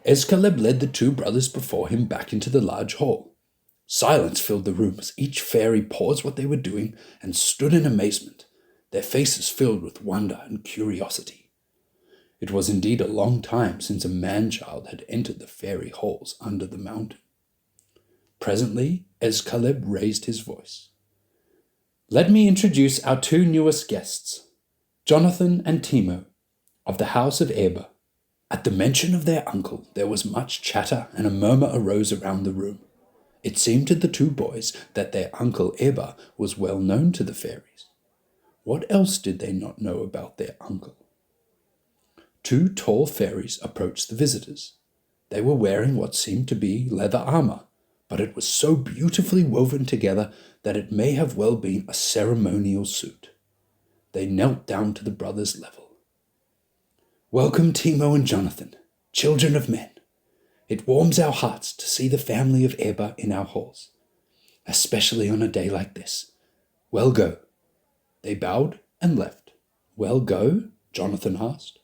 Escaleb led the two brothers before him back into the large hall. Silence filled the room as each fairy paused what they were doing and stood in amazement, their faces filled with wonder and curiosity. It was indeed a long time since a man-child had entered the fairy halls under the mountain. Presently, Escaleb raised his voice. "Let me introduce our two newest guests, Jonathan and Timo, of the house of Eber." At the mention of their uncle, there was much chatter and a murmur arose around the room. It seemed to the two boys that their uncle Eber was well known to the fairies. What else did they not know about their uncle? Two tall fairies approached the visitors. They were wearing what seemed to be leather armor, but it was so beautifully woven together that it may have well been a ceremonial suit. They knelt down to the brothers' level. "Welcome, Timo and Jonathan, children of men. It warms our hearts to see the family of Eber in our halls, especially on a day like this. Well go." They bowed and left. "Well go?" Jonathan asked.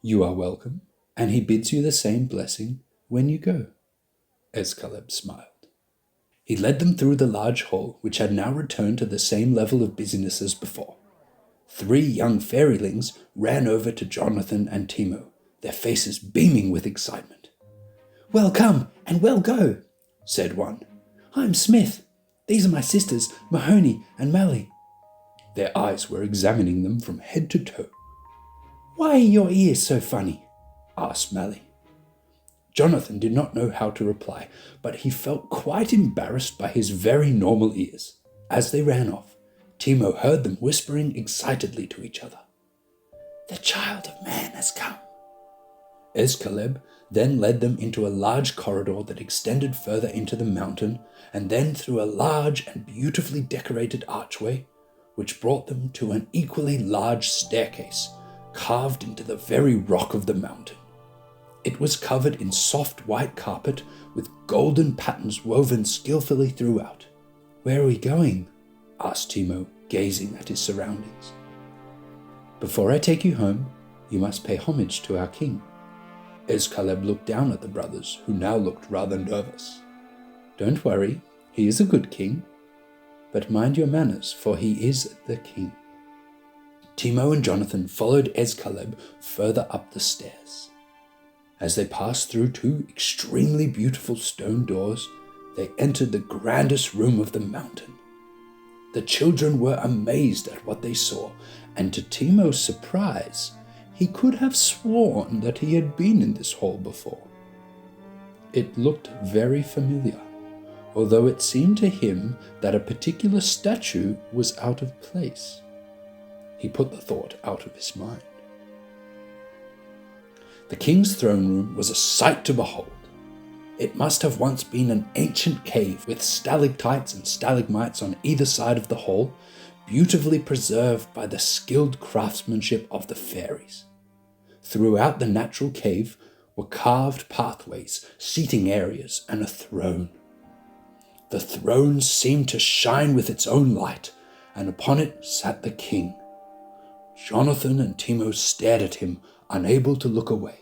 "You are welcome, and he bids you the same blessing when you go." Escaleb smiled. He led them through the large hall, which had now returned to the same level of busyness as before. 3 young fairylings ran over to Jonathan and Timo, their faces beaming with excitement. "Well come and well go," said one. "I'm Smith. These are my sisters, Mahoney and Mally." Their eyes were examining them from head to toe. "Why are your ears so funny?" asked Mally. Jonathan did not know how to reply, but he felt quite embarrassed by his very normal ears. As they ran off, Timo heard them whispering excitedly to each other. "The child of man has come." Escaleb then led them into a large corridor that extended further into the mountain, and then through a large and beautifully decorated archway, which brought them to an equally large staircase, carved into the very rock of the mountain. It was covered in soft white carpet with golden patterns woven skillfully throughout. "Where are we going?" asked Timo, gazing at his surroundings. "Before I take you home, you must pay homage to our king." Escaleb looked down at the brothers, who now looked rather nervous. "Don't worry, he is a good king. But mind your manners, for he is the king." Timo and Jonathan followed Escaleb further up the stairs. As they passed through 2 extremely beautiful stone doors, they entered the grandest room of the mountain. The children were amazed at what they saw, and to Timo's surprise, he could have sworn that he had been in this hall before. It looked very familiar, although it seemed to him that a particular statue was out of place. He put the thought out of his mind. The king's throne room was a sight to behold. It must have once been an ancient cave with stalactites and stalagmites on either side of the hall, beautifully preserved by the skilled craftsmanship of the fairies. Throughout the natural cave were carved pathways, seating areas, and a throne. The throne seemed to shine with its own light, and upon it sat the king. Jonathan and Timo stared at him, unable to look away.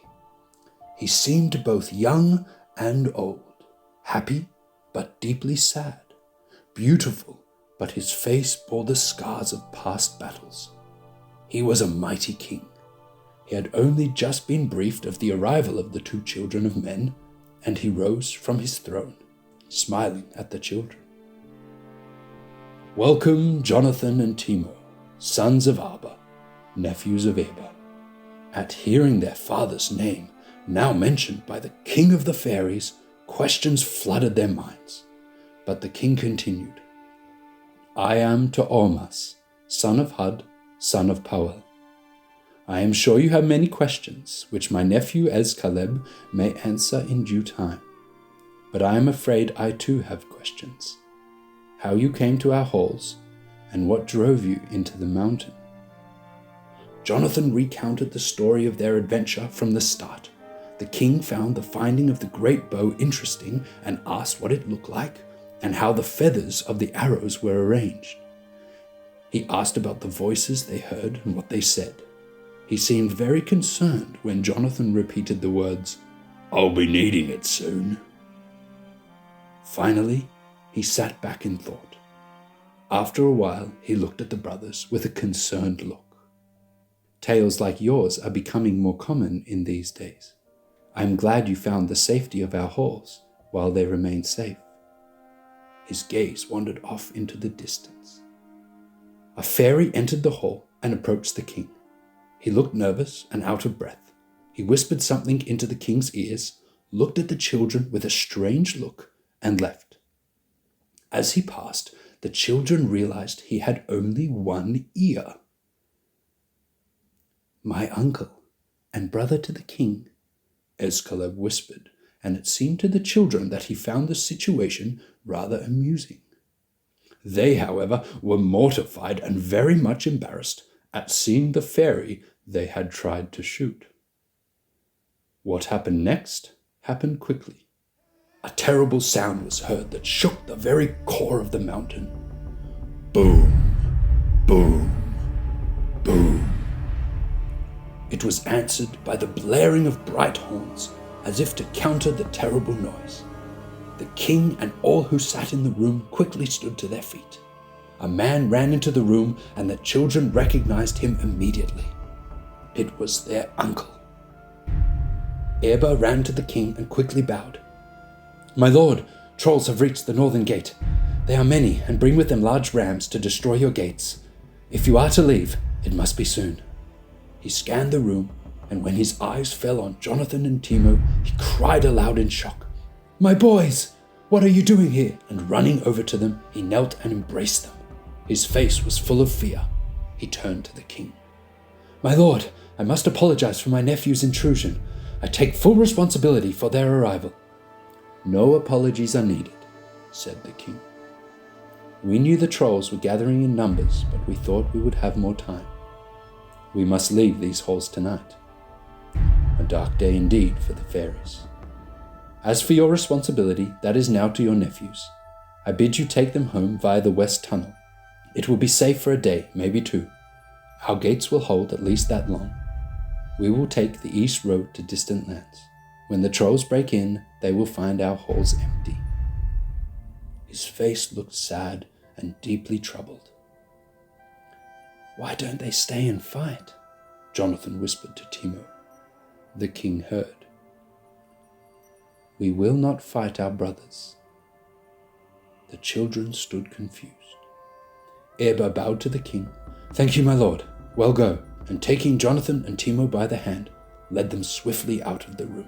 He seemed both young and old, happy but deeply sad, beautiful, but his face bore the scars of past battles. He was a mighty king. He had only just been briefed of the arrival of the 2 children of men, and he rose from his throne, smiling at the children. "Welcome, Jonathan and Timo, sons of Arba, nephews of Eber." At hearing their father's name, now mentioned by the king of the fairies, questions flooded their minds. But the king continued, "I am Toormas, son of Hud, son of Powell. I am sure you have many questions, which my nephew Escaleb may answer in due time. But I am afraid I too have questions. How you came to our halls, and what drove you into the mountain." Jonathan recounted the story of their adventure from the start. The king found the finding of the great bow interesting and asked what it looked like and how the feathers of the arrows were arranged. He asked about the voices they heard and what they said. He seemed very concerned when Jonathan repeated the words, I'll be needing it soon. Finally, he sat back in thought. After a while, he looked at the brothers with a concerned look. Tales like yours are becoming more common in these days. I am glad you found the safety of our halls while they remained safe. His gaze wandered off into the distance. A fairy entered the hall and approached the king. He looked nervous and out of breath. He whispered something into the king's ears, looked at the children with a strange look, and left. As he passed, the children realized he had only one ear. "My uncle and brother to the king," Escaleb whispered, and it seemed to the children that he found the situation rather amusing. They, however, were mortified and very much embarrassed at seeing the fairy they had tried to shoot. What happened next happened quickly. A terrible sound was heard that shook the very core of the mountain. Boom, boom, boom. It was answered by the blaring of bright horns, as if to counter the terrible noise. The king and all who sat in the room quickly stood to their feet. A man ran into the room, and the children recognized him immediately. It was their uncle. Erba ran to the king and quickly bowed. "My lord, trolls have reached the northern gate. They are many and bring with them large rams to destroy your gates. If you are to leave, it must be soon." He scanned the room, and when his eyes fell on Jonathan and Timo, he cried aloud in shock. "My boys, what are you doing here?" And running over to them, he knelt and embraced them. His face was full of fear. He turned to the king. "My lord, I must apologize for my nephew's intrusion. I take full responsibility for their arrival." "No apologies are needed," said the king. "We knew the trolls were gathering in numbers, but we thought we would have more time. We must leave these halls tonight. A dark day indeed for the fairies. As for your responsibility, that is now to your nephews. I bid you take them home via the west tunnel. It will be safe for a day, maybe two. Our gates will hold at least that long. We will take the east road to distant lands. When the trolls break in, they will find our halls empty." His face looked sad and deeply troubled. "Why don't they stay and fight?" Jonathan whispered to Timo. The king heard. "We will not fight our brothers." The children stood confused. Erba bowed to the king. "Thank you, my lord. Well, go," and taking Jonathan and Timo by the hand, led them swiftly out of the room.